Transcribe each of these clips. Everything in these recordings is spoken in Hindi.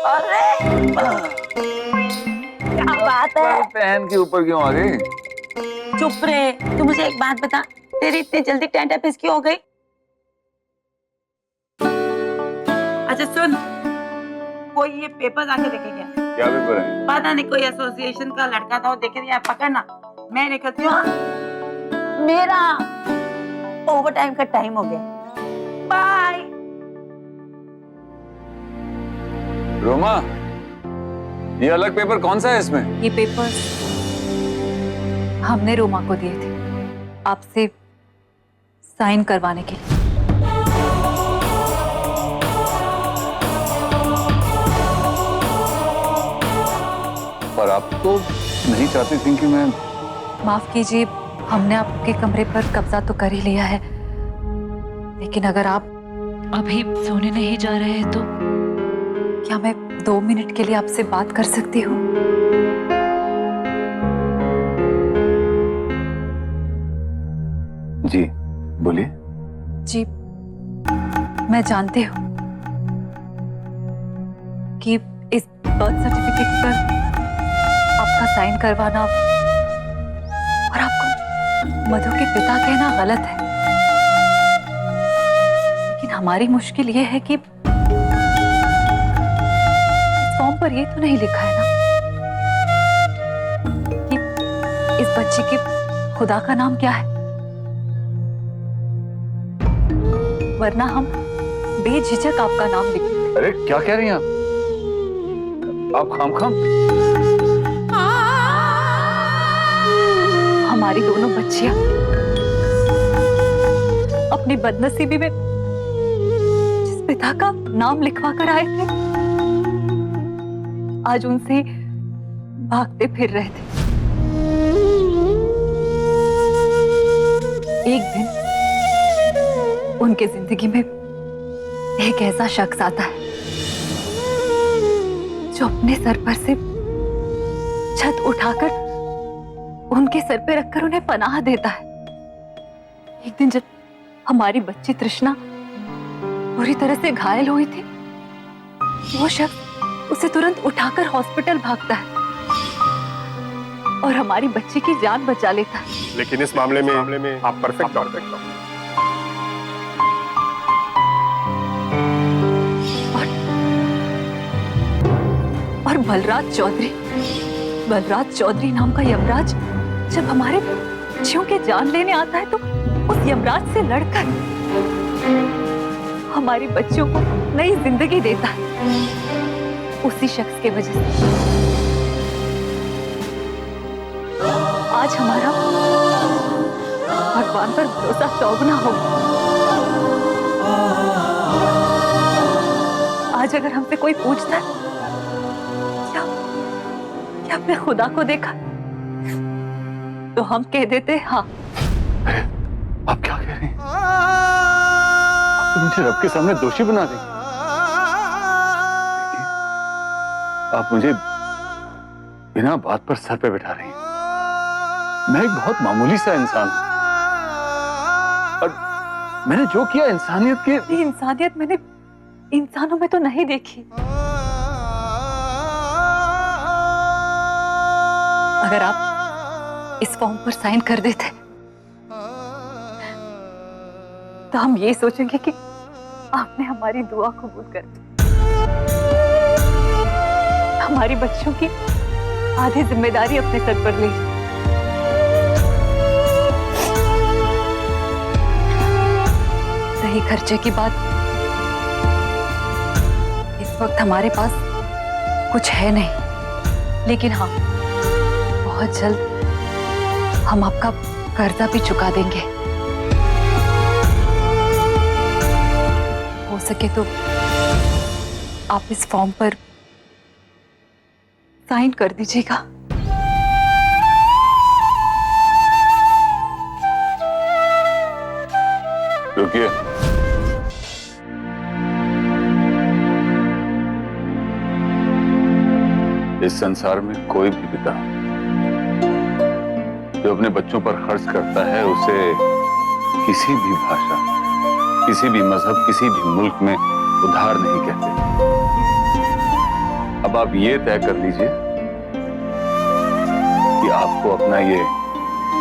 अरे क्या बात है? बहन के ऊपर क्यों आ गई? चुप रहे। तू मुझे एक बात बता, तेरी इतनी जल्दी टेंट क्यों हो गई? अच्छा सुन, कोई ये पेपर आके लेके गया। क्या पेपर है? पता नहीं, कोई एसोसिएशन का लड़का था, वो देखे दिया। पकड़ना, मैं निकलती हूँ। मेरा ओवर टाइम का टाइम हो गया। बाय। रोमा, ये अलग पेपर कौन सा है इसमें? ये पेपर्स हमने रोमा को दिए थे आपसे साइन करवाने के लिए। पर आप तो नहीं चाहती थी कि मैं... माफ कीजिए, हमने आपके कमरे पर कब्जा तो कर ही लिया है, लेकिन अगर आप अभी सोने नहीं जा रहे हैं तो क्या मैं 2 मिनट के लिए आपसे बात कर सकती हूँ? जी बोलिए। जी, मैं जानती हूँ कि इस बर्थ सर्टिफिकेट पर आपका साइन करवाना और आपको मधु के पिता कहना गलत है, लेकिन हमारी मुश्किल ये है कि इस फॉर्म पर ये तो नहीं लिखा है ना कि इस बच्चे के खुदा का नाम क्या है, वरना हम बेझिझक आपका नाम लिखते। अरे क्या कह रही हैं आप खाम हमारी दोनों बच्चियां अपनी बदनसीबी में जिस पिता का नाम लिखवा कर आए थे, आज उनसे भागते फिर रहे थे। एक दिन उनके जिंदगी में एक ऐसा शख्स आता है जो अपने सर पर से छत उठाकर उनके सर पे रखकर उन्हें पनाह देता है। एक दिन जब हमारी बच्ची तृष्णा पूरी तरह से घायल हुई थी, वो शख्स उसे तुरंत उठाकर हॉस्पिटल भागता है और हमारी बच्ची की जान बचा लेता है। लेकिन इस मामले में आप परफेक्ट हो। और बलराज चौधरी नाम का यमराज जब हमारे बच्चियों के जान लेने आता है तो उस यमराज से लड़कर हमारी बच्चियों को नई जिंदगी देता है, उसी शख्स की वजह से आज हमारा भगवान पर भरोसा चौगुना हो। आज अगर हमसे कोई पूछता है क्या आपने खुदा को देखा, तो हम कह देते हाँ। आप क्या कह रही हैं? आप तो मुझे रब के सामने दोषी बना देंगे। आप मुझे बिना बात पर सर पे बैठा रही हैं। मैं एक बहुत मामूली सा इंसान हूं और मैंने जो किया इंसानियत मैंने इंसानों में तो नहीं देखी। अगर आप इस फॉर्म पर साइन कर देते तो हम ये सोचेंगे कि आपने हमारी दुआ कबूल कर दी, हमारी बच्चों की आधी जिम्मेदारी अपने सर पर ली। रही खर्चे की बात, इस वक्त हमारे पास कुछ है नहीं, लेकिन हाँ, बहुत जल्द हम आपका कर्जा भी चुका देंगे। हो सके तो आप इस फॉर्म पर साइन कर दीजिएगा। रुकिए, इस संसार में कोई भी पिता जो अपने बच्चों पर खर्च करता है उसे किसी भी भाषा, किसी भी मजहब, किसी भी मुल्क में उधार नहीं कहते। अब आप ये तय कर लीजिए कि आपको अपना ये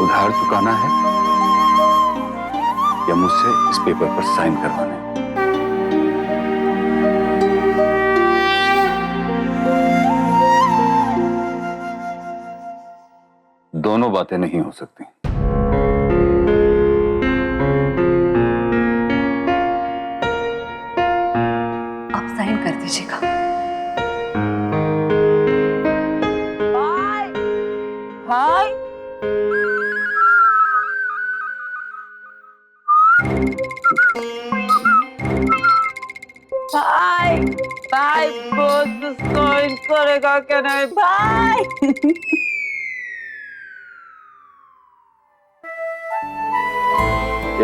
उधार चुकाना है या मुझसे इस पेपर पर साइन करवाने हैं। दोनों बातें नहीं हो सकती। आप साइन कर दीजिएगा। हाय हाय भाई भाई बहुत साइन करेगा क्या नहीं भाई?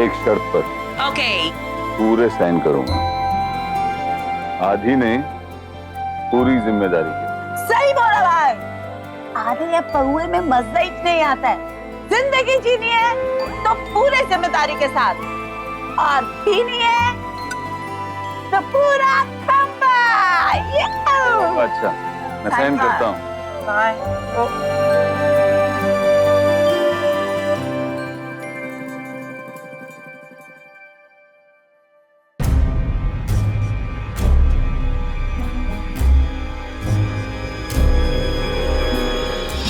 एक शर्त पर ओके पूरे साइन करूंगा, आधी नहीं पूरी जिम्मेदारी की। सही बोला भाई। आधे या पहुए में मजा ही नहीं आता है। जिंदगी जीनी है तो पूरे जिम्मेदारी के साथ, और पीनी है तो पूरा खंबा। अच्छा मैं साइन करता हूँ।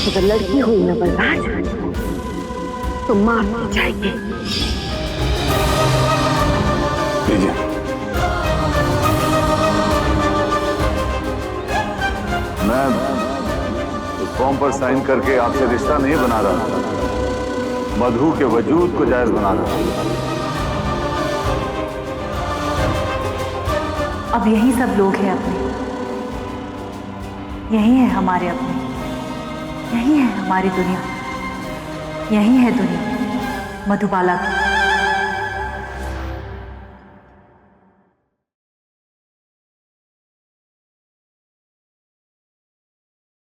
अगर लड़की हुई ना बलराज तो मार दी जाएगी। लीजिए। मैं इस फॉर्म पर साइन करके आपसे रिश्ता नहीं बना रहा, मधु के वजूद को जायज बना रहा हूं। अब यही सब लोग हैं अपने, यही है हमारे अपने, यही है हमारी दुनिया, यही है दुनिया मधुबाला की।